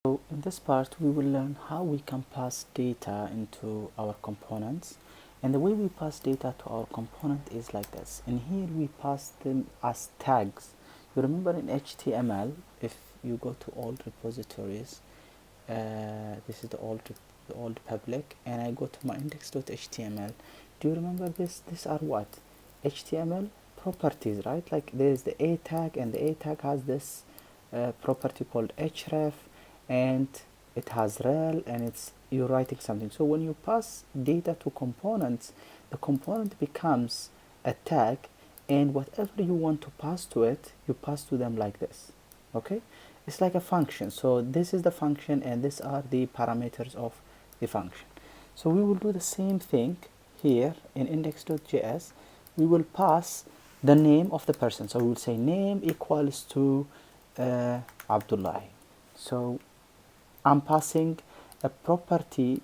So in this part we will learn how we can pass data into our components, and the way we pass data to our component is like this. In here we pass them as tags. You remember in HTML, if you go to old repositories, this is the old public, and I go to my index.html. Do you remember this? These are what? HTML properties, right? Like there is the a tag, and the a tag has this property called href, and it has rel, and it's you're writing something. So when you pass data to components, the component becomes a tag, and whatever you want to pass to it, you pass to them like this. Okay, it's like a function. So this is the function, and these are the parameters of the function. So we will do the same thing here in index.js. We will pass the name of the person. So we will say name equals to Abdullah. So I'm passing a property,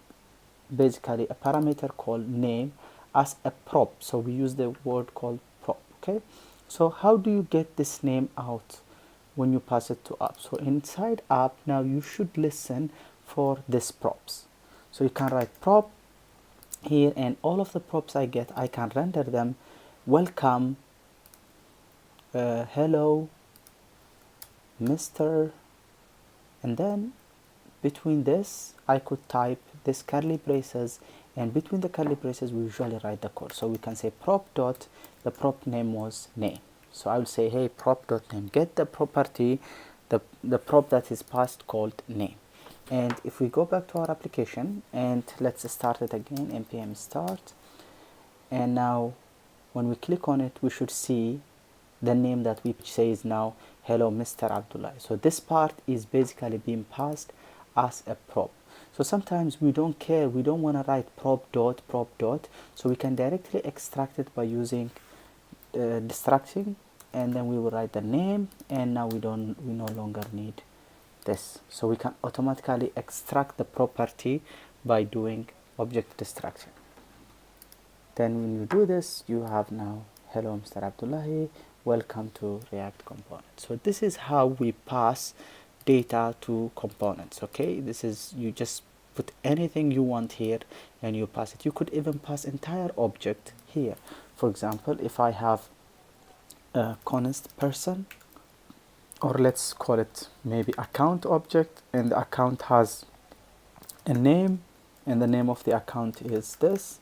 basically a parameter called name, as a prop. So we use the word called prop. Okay, so how do you get this name out when you pass it to app? So inside app, now you should listen for this props. So you can write prop here, and all of the props I get, I can render them. Welcome, hello, Mr. And then between this I could type this curly braces, and between the curly braces we usually write the code. So we can say prop dot, the prop name was name. So I will say, hey, prop dot name, get the property, the prop that is passed called name. And if we go back to our application and let's start it again, npm start, and now when we click on it, we should see the name that we says now hello Mr. Abdullah. So this part is basically being passed as a prop. So sometimes we don't care, we don't want to write prop dot, so we can directly extract it by using distracting, and then we will write the name, and now we no longer need this. So we can automatically extract the property by doing object distraction. Then when you do this, you have now hello Mr. Abdullahi, welcome to React Components. So this is how we pass data to components. Okay, this is, you just put anything you want here and you pass it. You could even pass entire object here. For example, if I have a const person, or let's call it maybe account object, and the account has a name, and the name of the account is this,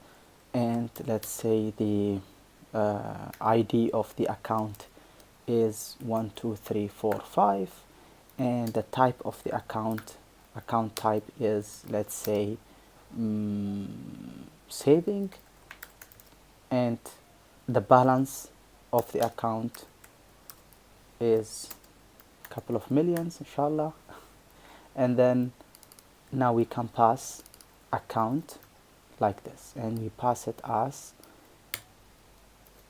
and let's say the ID of the account is 12345, and the type of the account type is, let's say, saving, and the balance of the account is a couple of millions, inshallah. And then now we can pass account like this, and we pass it as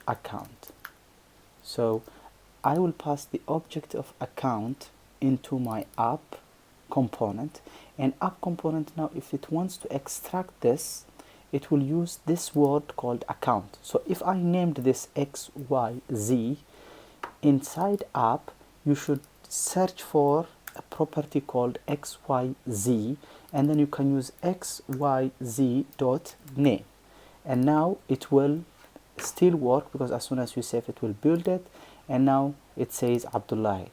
account. So I will pass the object of account into my app component, and app component, now if it wants to extract this, it will use this word called account. So if I named this XYZ, inside app you should search for a property called XYZ, and then you can use XYZ dot name, and now it will still work because as soon as you save it will build it, and now it says Abdullah.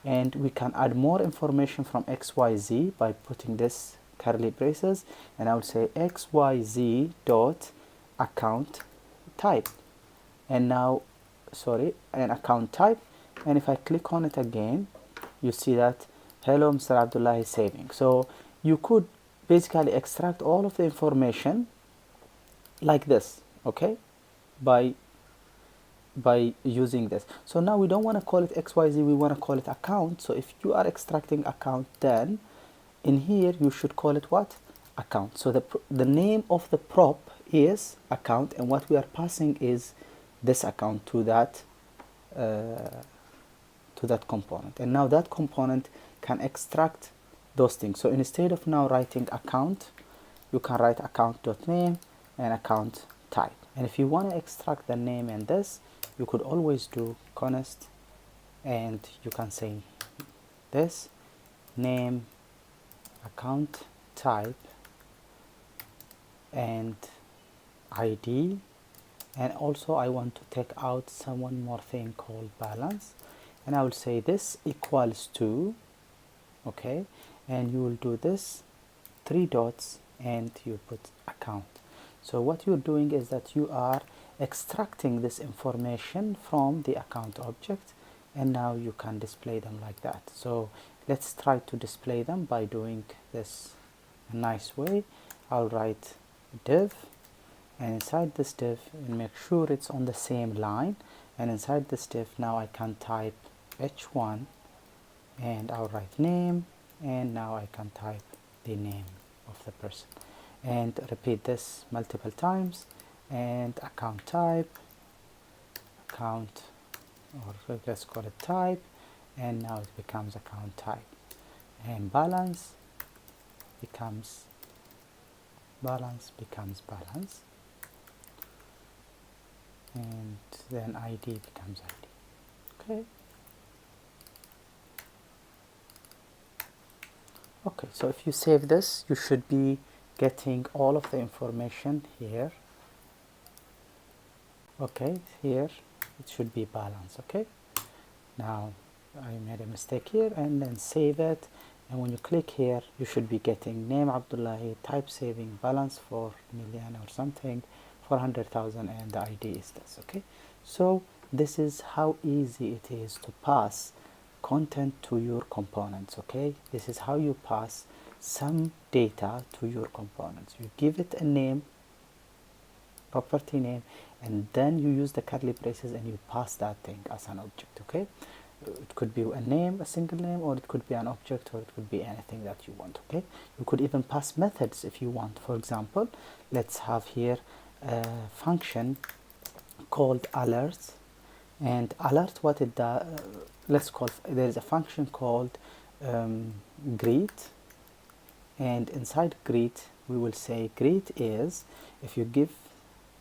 And we can add more information from XYZ by putting this curly braces, and I would say XYZ dot account type, and now an account type, and if I click on it again, you see that hello Mr. Abdullah is saving. So you could basically extract all of the information like this, okay, by using this. So now we don't want to call it XYZ, we want to call it account. So if you are extracting account, then in here you should call it what? Account. So the name of the prop is account, and what we are passing is this account to that component, and now that component can extract those things. So instead of now writing account, you can write account.name and account type. And if you want to extract the name and this, you could always do const, and you can say this name account type and ID, and also I want to take out one more thing called balance, and I will say this equals to, okay, and you will do this 3 dots and you put account. So what you're doing is that you are extracting this information from the account object, and now you can display them like that. So let's try to display them by doing this a nice way. I'll write div, and inside this div, and make sure it's on the same line, and inside this div now I can type h1 and I'll write name, and now I can type the name of the person, and repeat this multiple times, and account type, account, or let's call it type, and now it becomes account type, and balance becomes balance, and then ID becomes ID. Okay. Okay, so if you save this, you should be getting all of the information here. Okay, here it should be balance. Okay, now I made a mistake here, and then save it, and when you click here you should be getting name Abdullahi, type saving, balance 4 million or something, 400,000, and the ID is this. Okay, so this is how easy it is to pass content to your components. Okay, this is how you pass some data to your components. You give it a name, property name, and then you use the curly braces and you pass that thing as an object. Okay, it could be a name, a single name, or it could be an object, or it could be anything that you want. Okay, you could even pass methods if you want. For example, let's have here a function called alert, and alert, what it does, let's call, there is a function called greet, and inside greet we will say greet is, if you give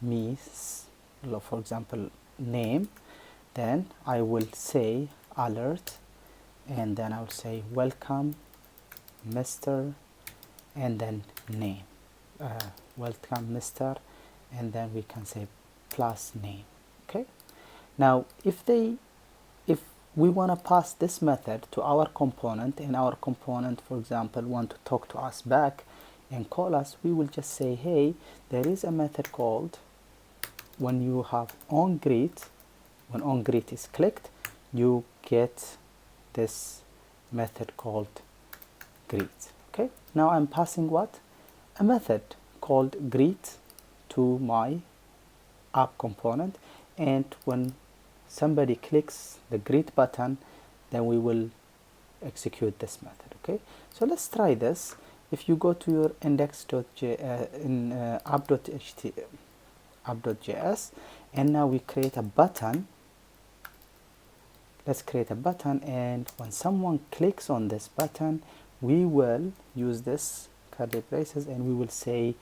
me for example name, then I will say alert, and then I will say welcome Mr., and then name, welcome Mr., and then we can say plus name. Okay, now if we want to pass this method to our component, and our component, for example, want to talk to us back and call us, we will just say, hey, there is a method called, when you have onGreet, when onGreet is clicked, you get this method called greet. Okay, now I'm passing what? A method called greet to my app component, and when somebody clicks the greet button, then we will execute this method. Okay, so let's try this. If you go to your app.js, and now we create a button, let's create a button, and when someone clicks on this button, we will use this curly braces and we will say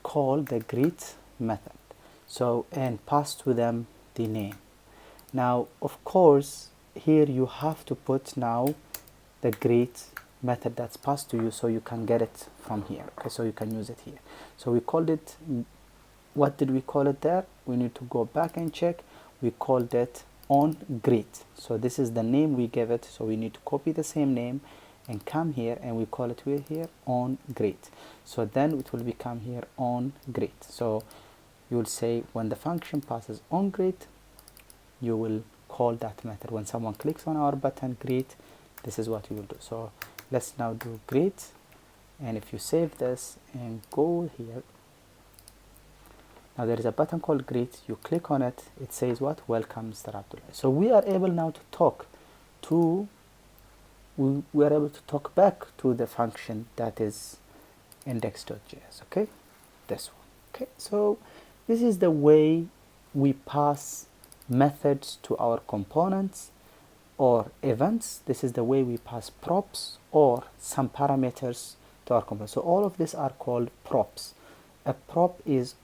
call the greet method, so, and pass to them the name. Now of course here you have to put now the greet method that's passed to you, so you can get it from here. Okay, so you can use it here. So we called it, what did we call it there? We need to go back and check. We called it onGreet. So this is the name we gave it, so we need to copy the same name and come here, and we call it here onGreet. So then it will become here onGreet. So you will say when the function passes onGreet, you will call that method. When someone clicks on our button greet, this is what you will do. So let's now do greet, and if you save this and go here, now there is a button called greet. You click on it, it says what? Welcome Mr. Abdullah. So we are able now to talk to, we are able to talk back to the function that is index.js. Okay, this one. Okay, so this is the way we pass methods to our components or events. This is the way we pass props or some parameters to our components. So all of these are called props. A prop is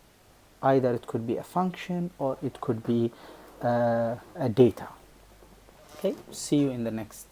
either, it could be a function or it could be a data. Okay, see you in the next